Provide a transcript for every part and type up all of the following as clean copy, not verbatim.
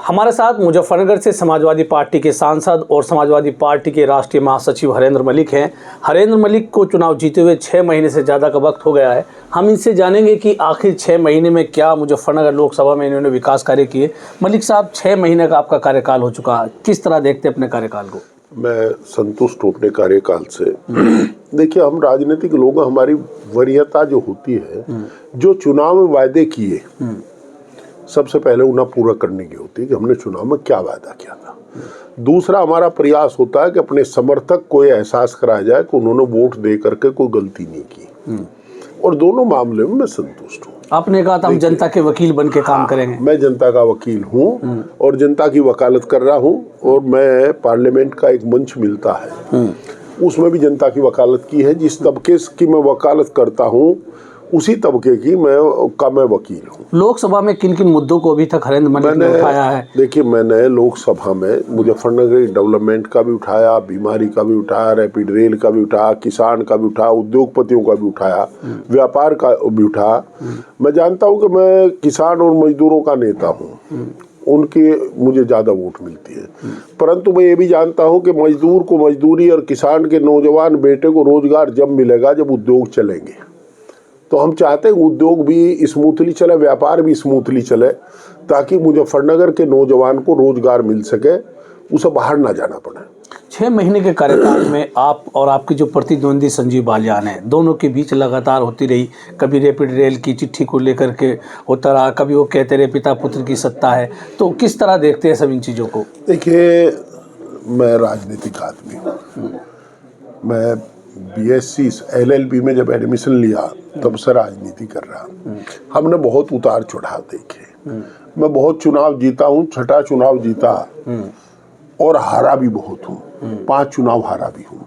हमारे साथ मुजफ्फरनगर से समाजवादी पार्टी के सांसद और समाजवादी पार्टी के राष्ट्रीय महासचिव हरेंद्र मलिक हैं। हरेंद्र मलिक को चुनाव जीते हुए 6 महीने से ज़्यादा का वक्त हो गया है। हम इनसे जानेंगे कि आखिर 6 महीने में क्या मुजफ्फरनगर लोकसभा में इन्होंने विकास कार्य किए। मलिक साहब, 6 महीने का आपका कार्यकाल हो चुका है, किस तरह देखते हैं अपने कार्यकाल को? मैं संतुष्ट हूँ अपने कार्यकाल से। देखिए, हम राजनीतिक लोग, हमारी वरीयता जो होती है, जो चुनाव में वायदे किए सबसे पहले उन्हें पूरा करने की होती है कि हमने चुनाव में क्या वायदा किया था। दूसरा, हमारा प्रयास होता है कि अपने समर्थक को ये एहसास कराया जाए कि उन्होंने वोट दे करके कोई गलती नहीं की। और दोनों मामले में मैं संतुष्ट हूँ। आपने कहा था हम जनता के वकील बन के काम करेंगे। मैं जनता का वकील हूँ और जनता की वकालत कर रहा हूँ। और मैं पार्लियामेंट का एक मंच मिलता है, उसमें भी जनता की वकालत की है। जिस तबके की मैं वकालत करता हूँ उसी तबके की मैं वकील हूँ। लोकसभा में किन किन मुद्दों को अभी तक हरेंद्र मलिक ने उठाया है? देखिए, मैंने लोकसभा में मुजफ्फरनगर डेवलपमेंट का भी उठाया, बीमारी का भी उठाया, रैपिड रेल का भी उठाया, किसान का भी उठाया, उद्योगपतियों का भी उठाया, व्यापार का भी उठाया। मैं जानता हूँ कि मैं किसान और मजदूरों का नेता हूँ, उनकी मुझे ज़्यादा वोट मिलती है। परंतु मैं ये भी जानता हूँ कि मजदूर को मजदूरी और किसान के नौजवान बेटे को रोजगार जब मिलेगा जब उद्योग चलेंगे। तो हम चाहते हैं उद्योग भी स्मूथली चले, व्यापार भी स्मूथली चले, ताकि मुजफ्फरनगर के नौजवान को रोजगार मिल सके, उसे बाहर ना जाना पड़े। 6 महीने के कार्यकाल में आप और आपकी जो प्रतिद्वंदी संजीव बालियान है, दोनों के बीच लगातार होती रही। कभी रैपिड रेल की चिट्ठी को लेकर के होता रहा, कभी वो कहते रहे पिता पुत्र की सत्ता है। तो किस तरह देखते हैं सब इन चीज़ों को? देखिए, मैं राजनीतिक आदमी हूँ। मैं BSc LLB में जब एडमिशन लिया तब से राजनीति कर रहा हूँ। हमने बहुत उतार चढ़ाव देखे। मैं बहुत चुनाव जीता हूँ, 6ठा चुनाव जीता और हारा भी बहुत हूँ, 5 चुनाव हारा भी हूँ।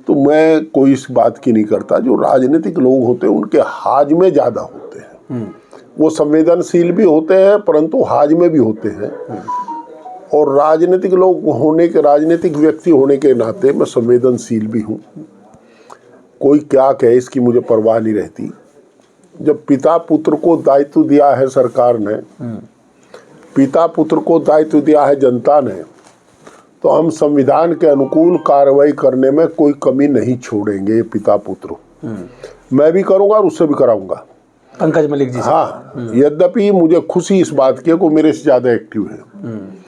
तो मैं कोई इस बात की नहीं करता। जो राजनीतिक लोग होते हैं उनके हाजमे ज़्यादा होते हैं। वो संवेदनशील भी होते हैं परंतु हाजमे भी होते हैं। और राजनीतिक लोग होने के, राजनीतिक व्यक्ति होने के नाते मैं संवेदनशील भी हूँ। कोई क्या कहे इसकी मुझे परवाह नहीं रहती। जब पिता पुत्र को दायित्व दिया है सरकार ने, पिता पुत्र को दायित्व दिया है जनता ने, तो हम संविधान के अनुकूल कार्रवाई करने में कोई कमी नहीं छोड़ेंगे। पिता पुत्र मैं भी करूँगा और उससे भी कराऊंगा। पंकज मलिक जी? हाँ, यद्यपि मुझे खुशी इस बात की है कि मेरे से ज़्यादा एक्टिव है।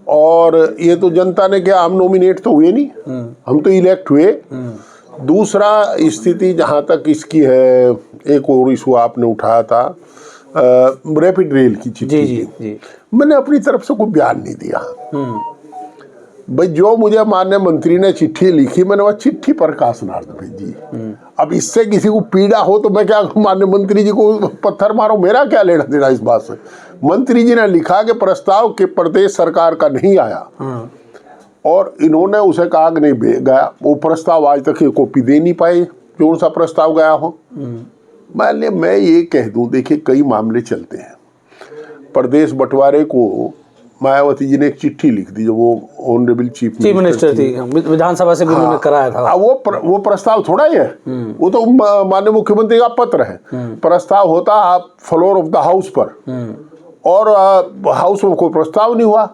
और ये तो जनता ने क्या, हम नॉमिनेट तो हुए नहीं, हम तो इलेक्ट हुए। दूसरा स्थिति जहाँ तक इसकी है, एक और इशू आपने उठाया था, रैपिड रेल की चिट्ठी। जी। मैंने अपनी तरफ से कोई बयान नहीं दिया। भाई, जो मुझे माननीय मंत्री ने चिट्ठी लिखी, मैंने वह चिट्ठी प्रकाशनार्थ भेजी। अब इससे किसी को पीड़ा हो तो मैं क्या माननीय मंत्री जी को पत्थर मारो, मेरा क्या लेना देना इस बात से। मंत्री जी ने लिखा कि प्रस्ताव के प्रदेश सरकार का नहीं आया और इन्होंने उसे कहा कि नहीं गया। वो प्रस्ताव आज तक ये कॉपी दे नहीं पाए, कौन सा प्रस्ताव गया हो। मैं ये कह दूं, देखिए कई मामले चलते हैं। प्रदेश बंटवारे को मायावती जी ने एक चिट्ठी लिख दी, जो वो ऑनरेबल चीफ मिनिस्टर थी, विधानसभा से भी उन्होंने कराया था। वो प्रस्ताव थोड़ा ही है, वो तो माननीय मुख्यमंत्री का पत्र है। प्रस्ताव होता आप फ्लोर ऑफ द हाउस पर, और हाउस में कोई प्रस्ताव नहीं हुआ।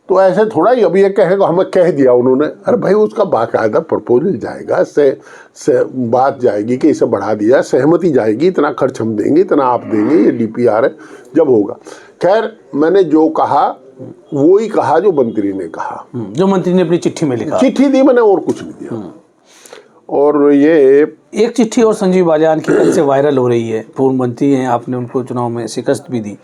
तो ऐसे थोड़ा ही अभी ये कहेगा हमें कह दिया उन्होंने। अरे भाई, उसका बाकायदा प्रपोजल जाएगा, से बात जाएगी कि इसे बढ़ा दिया, सहमति जाएगी, इतना खर्च हम देंगे, इतना आप देंगे, ये DPR है, जब होगा। खैर, मैंने जो कहा वो ही कहा जो मंत्री ने कहा, जो मंत्री ने अपनी चिट्ठी में लिखा। चिट्ठी दी मैंने, और कुछ नहीं दिया। और ये एक चिट्ठी और संजीव बालियान की कल से वायरल हो रही है। पूर्व मंत्री हैं, आपने उनको चुनाव में शिकस्त भी दी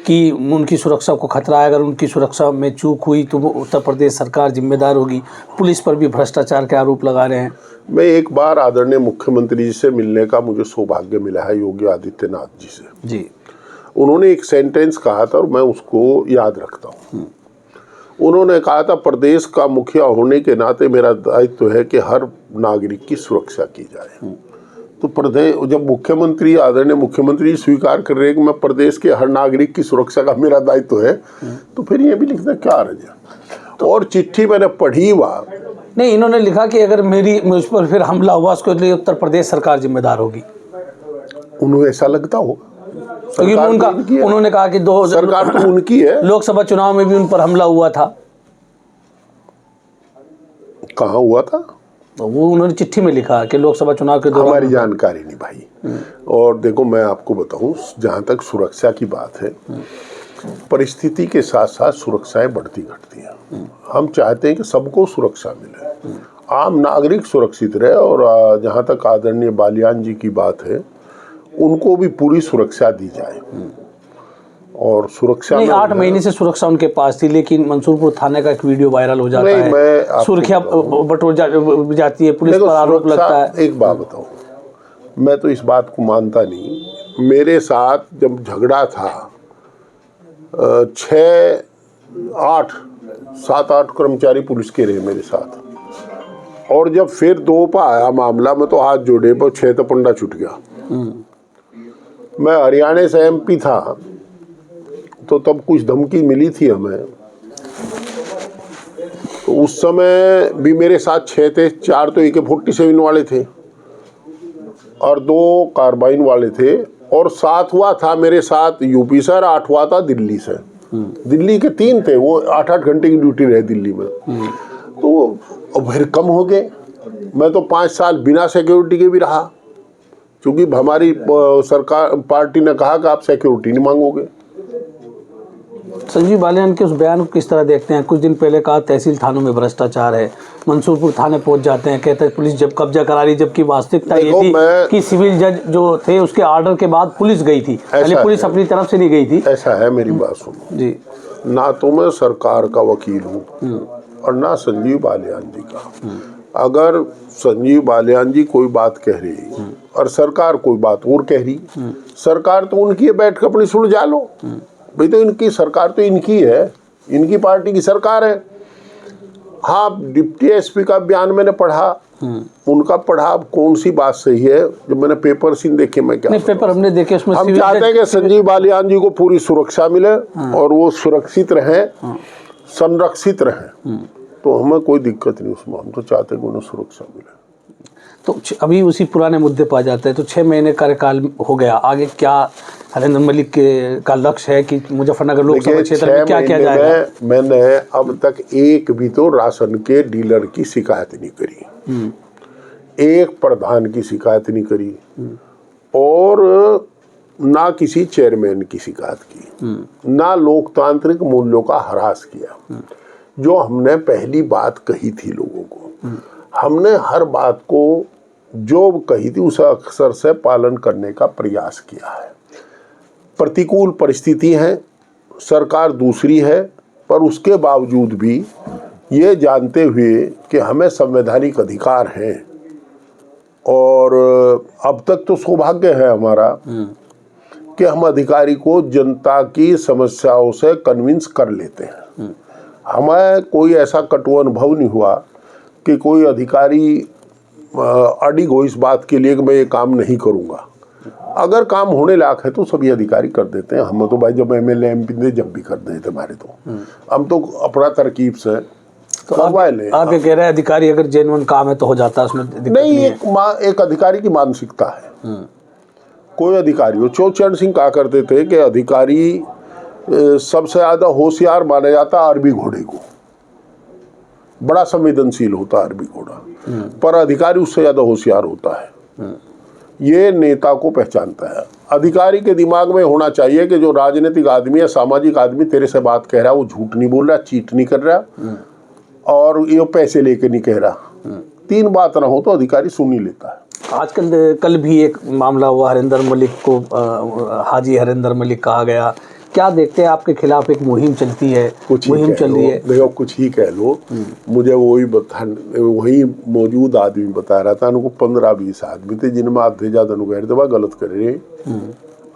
कि उनकी सुरक्षा को खतरा है, अगर उनकी सुरक्षा में चूक हुई तो वो उत्तर प्रदेश सरकार जिम्मेदार होगी। पुलिस पर भी भ्रष्टाचार के आरोप लगा रहे हैं। मैं एक बार आदरणीय मुख्यमंत्री जी से मिलने का मुझे सौभाग्य मिला है, योगी आदित्यनाथ जी से। जी। उन्होंने एक सेंटेंस कहा था और मैं उसको याद रखता हूँ। उन्होंने कहा था, प्रदेश का मुखिया होने के नाते मेरा दायित्व है कि हर नागरिक की सुरक्षा की जाए। तो प्रदेश, जब मुख्यमंत्री, आदरणीय मुख्यमंत्री स्वीकार कर रहे हैं कि मैं प्रदेश के हर नागरिक की सुरक्षा का मेरा दायित्व है, तो फिर ये भी लिखना क्या अर्ज है। और चिट्ठी मैंने पढ़ी हुआ नहीं, इन्होंने लिखा कि अगर मुझ पर फिर हमला हुआ उसके लिए उत्तर प्रदेश सरकार जिम्मेदार होगी। उन्हें ऐसा लगता होगा। क्योंकि उन्होंने कहा कि सरकार तो उनकी है। लोकसभा चुनाव में भी उन पर हमला हुआ था। कहाँ हुआ था? तो वो उन्होंने चिट्ठी में लिखा कि लोकसभा चुनाव के दौरान। हमारी जानकारी नहीं भाई। और देखो मैं आपको बताऊं, जहां तक सुरक्षा की बात है, परिस्थिति के साथ साथ सुरक्षाएं बढ़ती घटती हैं। हम चाहते हैं कि सबको सुरक्षा मिले, आम नागरिक सुरक्षित रहे। और जहां तक आदरणीय बालियान जी की बात है, उनको भी पूरी सुरक्षा दी जाए। और सुरक्षा नहीं, 8 महीने से सुरक्षा उनके पास थी, लेकिन मंसूरपुर थाने का एक वीडियो वायरल हो जाता है, सुर्खियां बटोर जाती है, पुलिस पर आरोप लगता है। एक बात बताओ, मैं तो इस बात को मानता नहीं। मेरे साथ जब झगड़ा था, 7-8 कर्मचारी पुलिस के रहे मेरे साथ। और जब फिर 2 पर आया मामला, में तो हाथ जोड़े पर 6 तो पंडा छूट गया। मैं हरियाणा से MP था, तो तब कुछ धमकी मिली थी हमें। तो उस समय भी मेरे साथ 6 थे, 4 तो AK-47 वाले थे और 2 कार्बाइन वाले थे। और 7 हुआ था मेरे साथ यूपी से, 8 हुआ था दिल्ली से। दिल्ली के 3 थे, वो 8-8 घंटे की ड्यूटी रहे दिल्ली में। तो फिर कम हो गए। मैं तो 5 साल बिना सिक्योरिटी के भी रहा, क्योंकि हमारी सरकार पार्टी ने कहा कि आप सिक्योरिटी नहीं मांगोगे। संजीव बालियान के उस बयान को किस तरह देखते हैं? कुछ दिन पहले कहा तहसील थानों में भ्रष्टाचार है, मंसूरपुर थाने पहुंच जाते हैं, कहते हैं पुलिस जब कब्जा करा रही, जबकि वास्तविकता ये थी कि सिविल जज जो थे उसके ऑर्डर के बाद पुलिस गई थी, पहले पुलिस अपनी तरफ से नहीं गई थी। ऐसा है, मेरी बात सुनो जी। ना तो मैं सरकार का वकील हूँ और ना संजीव बालियान जी का। अगर संजीव बालियान जी कोई बात कह रही और सरकार कोई बात और कह रही, सरकार तो उनकी है, बैठ कर अपनी सुलझा लो भाई। तो इनकी सरकार तो इनकी है, इनकी पार्टी की सरकार है। हाँ, डिप्टी SP का बयान मैंने पढ़ा, उनका पढ़ा, कौन सी बात सही है? जब मैंने पेपर सीन देखे, मैं क्या नहीं, पेपर हमने देखे, उसमें हम चाहते हैं कि संजीव बालियान जी को पूरी सुरक्षा मिले और वो सुरक्षित रहें, संरक्षित रहें। तो हमें कोई दिक्कत नहीं उसमें, हम तो चाहते हैं कि उन्हें सुरक्षा मिले। तो अभी उसी पुराने मुद्दे पर आ जाते हैं। तो 6 महीने कार्यकाल हो गया, आगे क्या हरेंद्र मलिक का लक्ष्य है कि मुजफ्फरनगर लोकसभा क्षेत्र में क्या किया जाएगा? मैंने अब तक एक भी तो राशन के डीलर की शिकायत नहीं करी, एक प्रधान की शिकायत नहीं करी, और ना किसी चेयरमैन की शिकायत की, ना लोकतांत्रिक मूल्यों का ह्रास किया। जो हमने पहली बात कही थी लोगों को, हमने हर बात को जो कही थी उसे अक्सर से पालन करने का प्रयास किया है। प्रतिकूल परिस्थिति है, सरकार दूसरी है, पर उसके बावजूद भी ये जानते हुए कि हमें संवैधानिक अधिकार हैं, और अब तक तो सौभाग्य है हमारा कि हम अधिकारी को जनता की समस्याओं से कन्विंस कर लेते हैं। हमें कोई ऐसा कटु अनुभव नहीं हुआ कि कोई अधिकारी अडिग हो इस बात के लिए कि मैं ये काम नहीं करूँगा। अगर काम होने लायक है तो सभी अधिकारी कर देते हैं। हम तो भाई जब MLA MP थे जब भी कर देते थे हमारे, तो हम तो अपना तरकीब से तो आप ये कह रहे हैं अधिकारी अगर जेन्युइन काम है तो हो जाता है, उसमें दिक्कत नहीं। एक अधिकारी की मानसिकता है। कोई अधिकारी हो, चौचरण सिंह कहा करते थे कि अधिकारी सबसे ज्यादा होशियार माना जाता अरबी घोड़े को, बड़ा संवेदनशील होता है अरबी घोड़ा, पर अधिकारी उससे ज्यादा होशियार होता है। ये नेता को पहचानता है। अधिकारी के दिमाग में होना चाहिए कि जो राजनीतिक आदमी है, सामाजिक आदमी तेरे से बात कह रहा है, वो झूठ नहीं बोल रहा, चीट नहीं कर रहा, और ये पैसे लेके नहीं कह रहा। 3 बात ना हो तो अधिकारी सुन ही लेता है। आजकल कल भी एक मामला हुआ, हरेंद्र मलिक को हाजी हरेंद्र मलिक कहा गया। क्या देखते हैं आपके खिलाफ एक मुहिम चलती है, मुहिम चल रही है? देखो कुछ ही कह लो, मुझे वही मौजूद आदमी बता रहा था, उनको 15-20 आदमी थे जिनमें आधे ज्यादा कह रहे थे वह गलत कर रहे।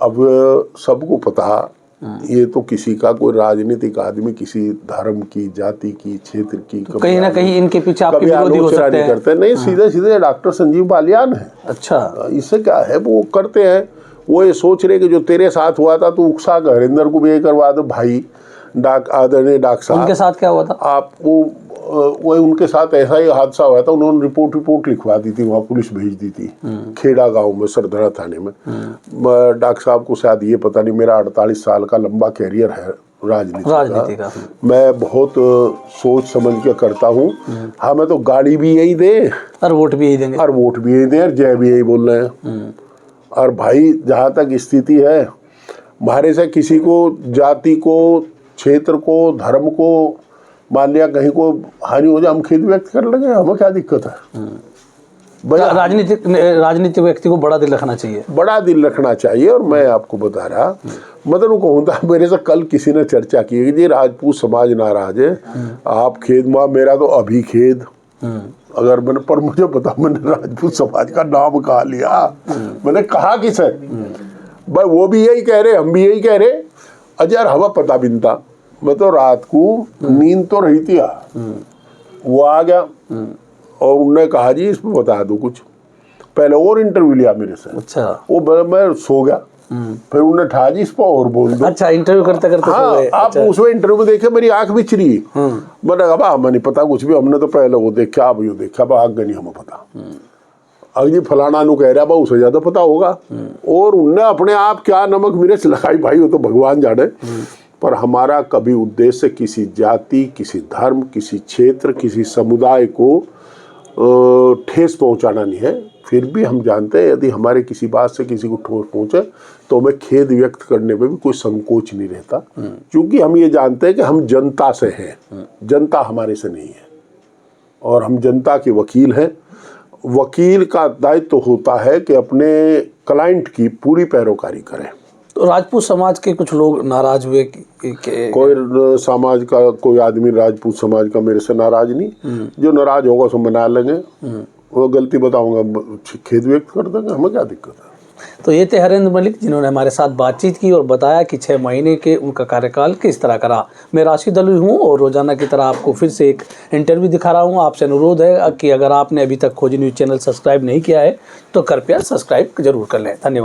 अब सबको पता, ये तो किसी का कोई राजनीतिक आदमी किसी धर्म की, जाति की, क्षेत्र की, कहीं ना कहीं इनके पीछे आपके विरोधी हो सकते हैं। करते नहीं, सीधे सीधे डॉक्टर संजीव बालियान है। अच्छा, इससे क्या है, वो करते हैं। वो ये सोच रहे कि जो तेरे साथ हुआ था तो उकसा कर हरिंदर को भी ये करवा दो भाई। आदरणीय डॉक्टर साहब, उनके साथ क्या हुआ था? आप वो वो उनके साथ ऐसा ही हादसा हुआ था, उन्होंने रिपोर्ट लिखवा दी थी, वहाँ पुलिस भेज दी थी खेड़ा गांव में, सरधरा थाने में। डॉक्टर साहब को शायद ये पता नहीं, मेरा 48 साल का लंबा कैरियर है राजनीति का। मैं बहुत सोच समझ के करता हूँ। हमें तो गाड़ी भी यही दे और वोट भी यही देंगे, और वोट भी यही दे, और जय भी यही बोल रहे हैं। और भाई जहाँ तक स्थिति है, हमारे से किसी को, जाति को, क्षेत्र को, धर्म को, मान लिया कहीं को हानि हो जाए, हम खेद व्यक्त कर लेंगे, हमें क्या दिक्कत है। राजनीतिक व्यक्ति को बड़ा दिल रखना चाहिए, बड़ा दिल रखना चाहिए। और मैं आपको बता रहा, मतलब कहूँ था, मेरे से कल किसी ने चर्चा की है कि जी राजपूत समाज नाराज है, आप खेद माँ, मेरा तो अभी खेद। अगर मैंने, पर मुझे पता, मैंने राजपूत समाज का नाम कहा लिया, मैंने कहा किस है भाई, वो भी यही कह रहे, हम भी यही कह रहे। अजय हवा पता भी नहीं था, मैं तो रात को नींद तो रही थी, वो आ गया और उन्होंने कहा जी इसमें बता दो कुछ। पहले और इंटरव्यू लिया मेरे से, अच्छा, वो मैं सो गया, फिर उन्होंने कहा जी इस पर और बोल दो। अच्छा, इंटरव्यू करते करते हाँ, आप अच्छा। उसमें इंटरव्यू में देखे मेरी आंख बिछ रही। मैंने कहा हमें नहीं पता कुछ भी, हमने तो पहले वो देखा, अब ये देखा, आग नहीं हमें पता। अब जी फलाना नु कह रहा, उसे ज्यादा पता होगा। और उनने अपने आप क्या नमक मिर्च लगाई भाई, वो तो भगवान जाने। पर हमारा कभी उद्देश्य किसी जाति, किसी धर्म, किसी क्षेत्र, किसी समुदाय को ठेस पहुंचाना नहीं है। फिर भी हम जानते हैं यदि हमारे किसी बात से किसी को ठोस पहुंचे तो हमें खेद व्यक्त करने में भी कोई संकोच नहीं रहता, क्योंकि हम ये जानते हैं कि हम जनता से हैं, जनता हमारे से नहीं है, और हम जनता के वकील हैं। वकील का दायित्व तो होता है कि अपने क्लाइंट की पूरी पैरोकारी करें। तो राजपूत समाज के कुछ लोग नाराज हुए कोई समाज का कोई आदमी राजपूत समाज का मेरे से नाराज नहीं, जो नाराज होगा उसको मना लेंगे, वो गलती बताऊंगा, खेद व्यक्त कर देंगे, हमें क्या दिक्कत है। तो ये थे हरेंद्र मलिक, जिन्होंने हमारे साथ बातचीत की और बताया कि 6 महीने के उनका कार्यकाल किस तरह का रहा। मैं राशिद अली हूँ और रोजाना की तरह आपको फिर से एक इंटरव्यू दिखा रहा हूँ। आपसे अनुरोध है कि अगर आपने अभी तक खोजी न्यूज़ चैनल सब्सक्राइब नहीं किया है तो कृपया सब्सक्राइब जरूर कर लें। धन्यवाद।